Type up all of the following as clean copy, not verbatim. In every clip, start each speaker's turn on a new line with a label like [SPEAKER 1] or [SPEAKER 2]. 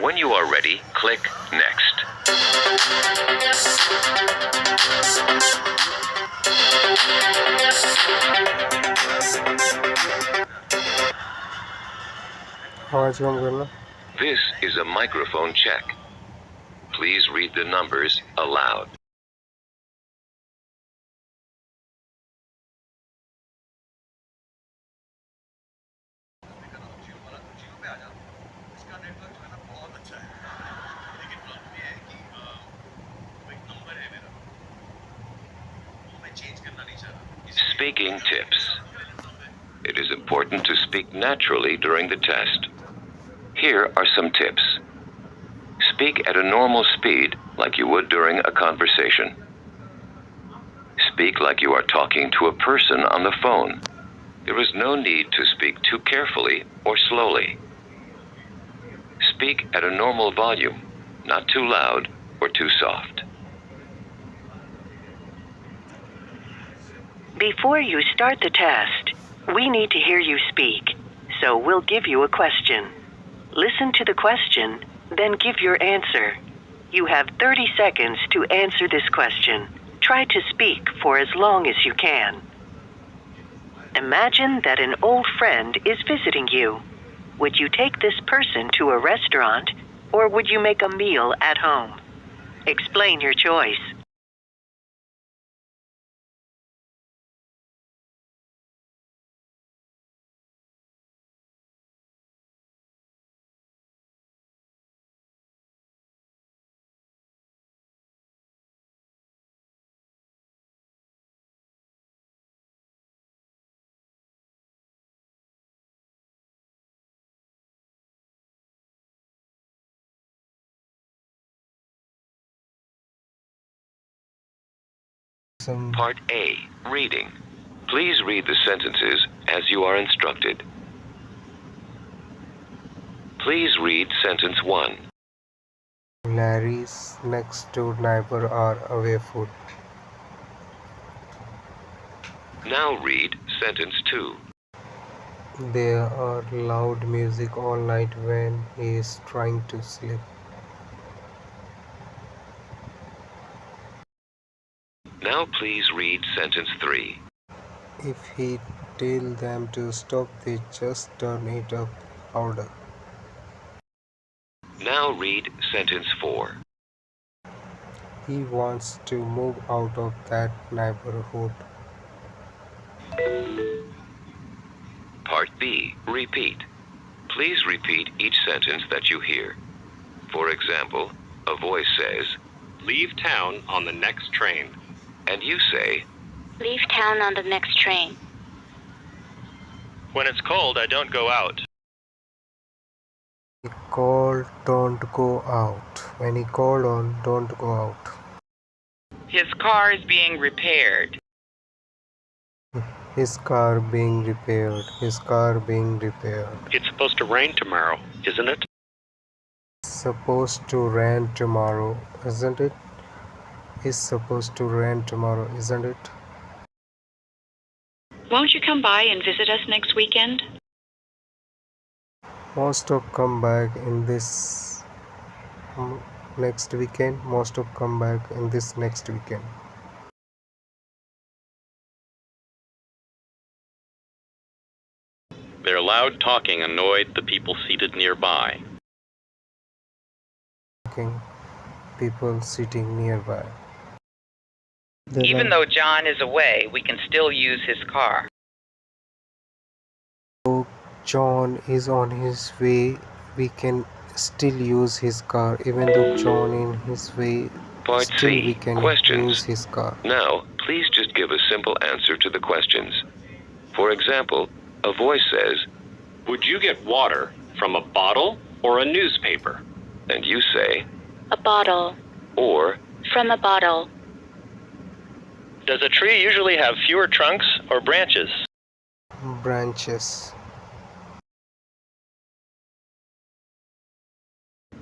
[SPEAKER 1] When you are ready, click Next. This is a microphone check. Please read the numbers aloud. Speaking tips. It is important to speak naturally during the test. Here are some tips. Speak at a normal speed like you would during a conversation. Speak like you are talking to a person on the phone. There is no need to speak too carefully or slowly. Speak at a normal volume, not too loud or too soft.
[SPEAKER 2] Before you start the test, we need to hear you speak, so we'll give you a question. Listen to the question, then give your answer. You have 30 seconds to answer this question. Try to speak for as long as you can. Imagine that an old friend is visiting you. Would you take this person to a restaurant, or would you make a meal at home? Explain your choice.
[SPEAKER 1] Part A, reading. Please read the sentences as you are instructed. Please read sentence 1.
[SPEAKER 3] Larry's next door neighbor are away food.
[SPEAKER 1] Now read sentence 2.
[SPEAKER 3] There are loud music all night when he is trying to sleep.
[SPEAKER 1] Now please read sentence 3.
[SPEAKER 3] If he tell them to stop, they just turn it up louder.
[SPEAKER 1] Now read sentence 4.
[SPEAKER 3] He wants to move out of that neighborhood.
[SPEAKER 1] Part B, repeat. Please repeat each sentence that you hear. For example, a voice says,
[SPEAKER 4] "Leave town on the next train."
[SPEAKER 1] and you say,
[SPEAKER 5] Leave town on the next train.
[SPEAKER 4] When it's cold, I don't go out.
[SPEAKER 3] He called, don't go out. When he called on, don't go out.
[SPEAKER 6] His car is being repaired.
[SPEAKER 3] His car being repaired. His car being repaired.
[SPEAKER 4] It's supposed to rain tomorrow, isn't it?
[SPEAKER 3] Supposed to rain tomorrow, isn't it? It's supposed to rain tomorrow, isn't it?
[SPEAKER 5] Won't you come by and visit us next weekend?
[SPEAKER 3] Most of come back in this next weekend. Most of come back in this next weekend.
[SPEAKER 4] Their loud talking annoyed the people seated nearby.
[SPEAKER 3] People sitting nearby.
[SPEAKER 6] Even though John is away, we can still use his car.
[SPEAKER 3] Though John is on his way, we can still use his car. Even though John in his way,
[SPEAKER 1] Part
[SPEAKER 3] still
[SPEAKER 1] C,
[SPEAKER 3] we can
[SPEAKER 1] questions.
[SPEAKER 3] use his car.
[SPEAKER 1] Now, please just give a simple answer to the questions. For example, a voice says,
[SPEAKER 4] Would you get water from a bottle or a newspaper?
[SPEAKER 1] and you say,
[SPEAKER 5] A bottle.
[SPEAKER 1] or,
[SPEAKER 5] From a bottle.
[SPEAKER 4] Does a tree usually have fewer trunks or branches?
[SPEAKER 3] Branches.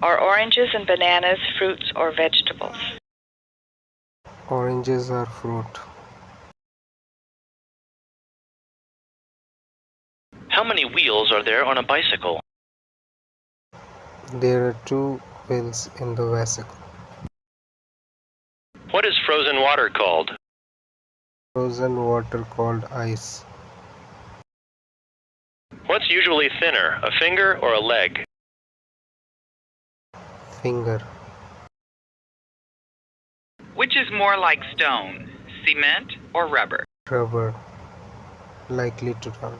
[SPEAKER 6] Are oranges and bananas fruits or vegetables?
[SPEAKER 3] Oranges are fruit.
[SPEAKER 4] How many wheels are there on a bicycle?
[SPEAKER 3] There are two wheels in the vessel.
[SPEAKER 4] What is frozen water called?
[SPEAKER 3] Frozen water called ice.
[SPEAKER 4] What's usually thinner, a finger or a leg?
[SPEAKER 3] Finger.
[SPEAKER 7] Which is more like stone, cement or rubber?
[SPEAKER 3] Rubber. Likely to run.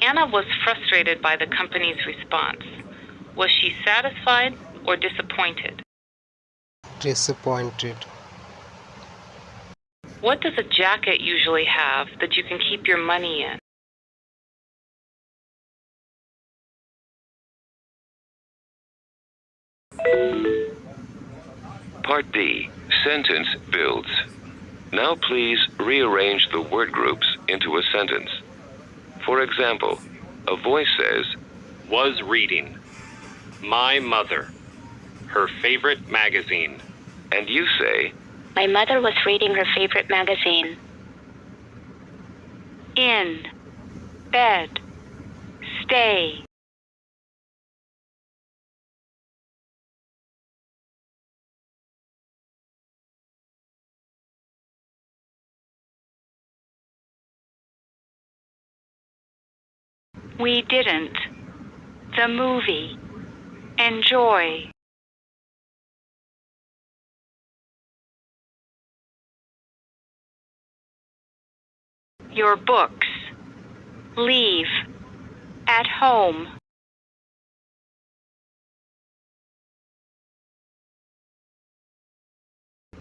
[SPEAKER 8] Anna was frustrated by the company's response. Was she satisfied or disappointed?
[SPEAKER 3] Disappointed.
[SPEAKER 8] What does a jacket usually have that you can keep your money in?
[SPEAKER 1] Part D, sentence builds. Now please rearrange the word groups into a sentence. For example, a voice says,
[SPEAKER 9] Was reading. My mother. Her favorite magazine.
[SPEAKER 1] and you say,
[SPEAKER 5] My mother was reading her favorite magazine.
[SPEAKER 8] In, bed, stay. We didn't. The movie. Enjoy. Your books. Leave. At home.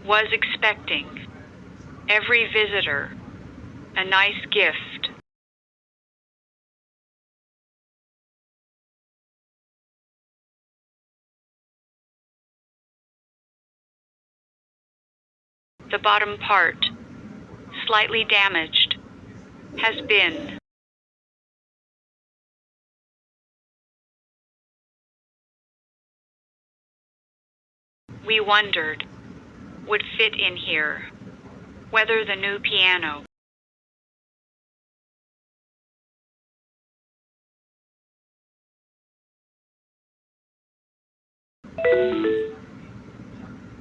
[SPEAKER 8] Was expecting. Every visitor. A nice gift. The bottom part. Slightly damaged. Has been. We wondered. Would fit in here. Whether the new piano.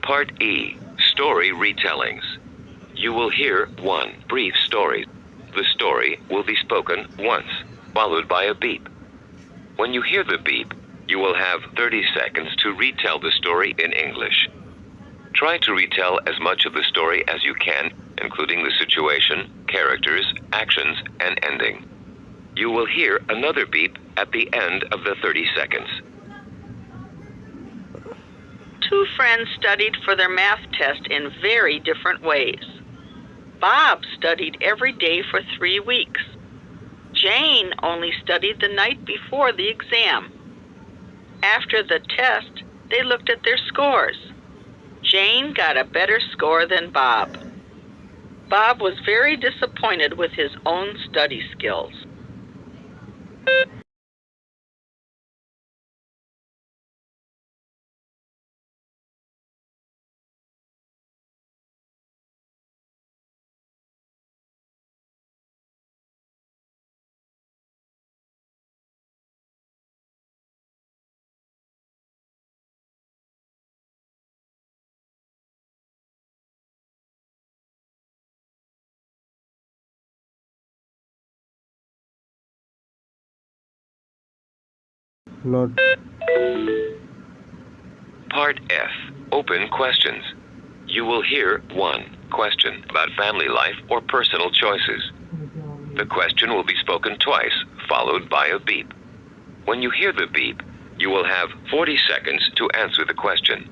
[SPEAKER 1] Part E, story retellings. You will hear one brief story. The story will be spoken once, followed by a beep. When you hear the beep, you will have 30 seconds to retell the story in English. Try to retell as much of the story as you can, including the situation, characters, actions, and ending. You will hear another beep at the end of the 30 seconds.
[SPEAKER 2] Two friends studied for their math test in very different ways. Bob studied every day for 3 weeks. Jane only studied the night before the exam. After the test, they looked at their scores. Jane got a better score than Bob. Bob was very disappointed with his own study skills.
[SPEAKER 3] Not.
[SPEAKER 1] Part F, open questions. You will hear one question about family life or personal choices. The question will be spoken twice, followed by a beep. When you hear the beep, you will have 40 seconds to answer the question.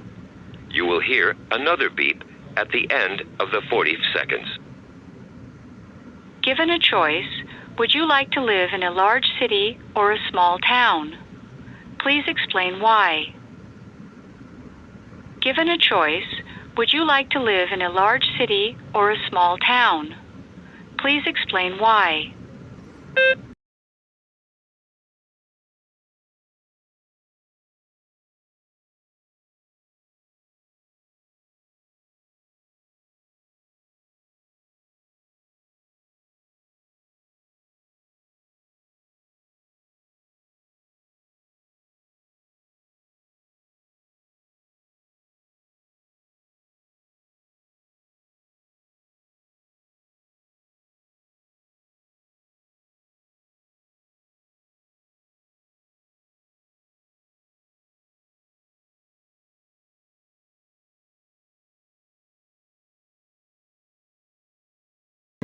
[SPEAKER 1] You will hear another beep at the end of the 40 seconds.
[SPEAKER 8] Given a choice, would you like to live in a large city or a small town? Please explain why. Given a choice, would you like to live in a large city or a small town? Please explain why.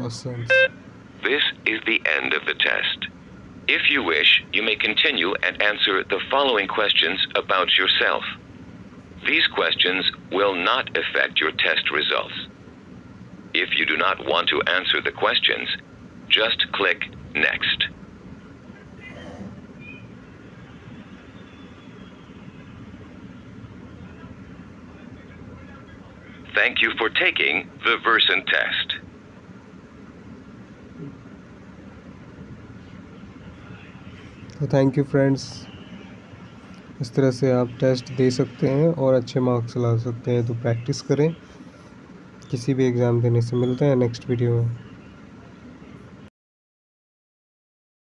[SPEAKER 3] Questions.
[SPEAKER 1] This is the end of the test. If you wish, you may continue and answer the following questions about yourself. These questions will not affect your test results. If you do not want to answer the questions, just click Next. Thank you for taking the Versant Test.
[SPEAKER 3] तो thank you friends, इस तरह से आप test दे सकते हैं और अच्छे marks ला सकते हैं। तो प्रैक्टिस करें किसी भी एग्ज़ाम देने से। मिलते हैं नेक्स्ट वीडियो में।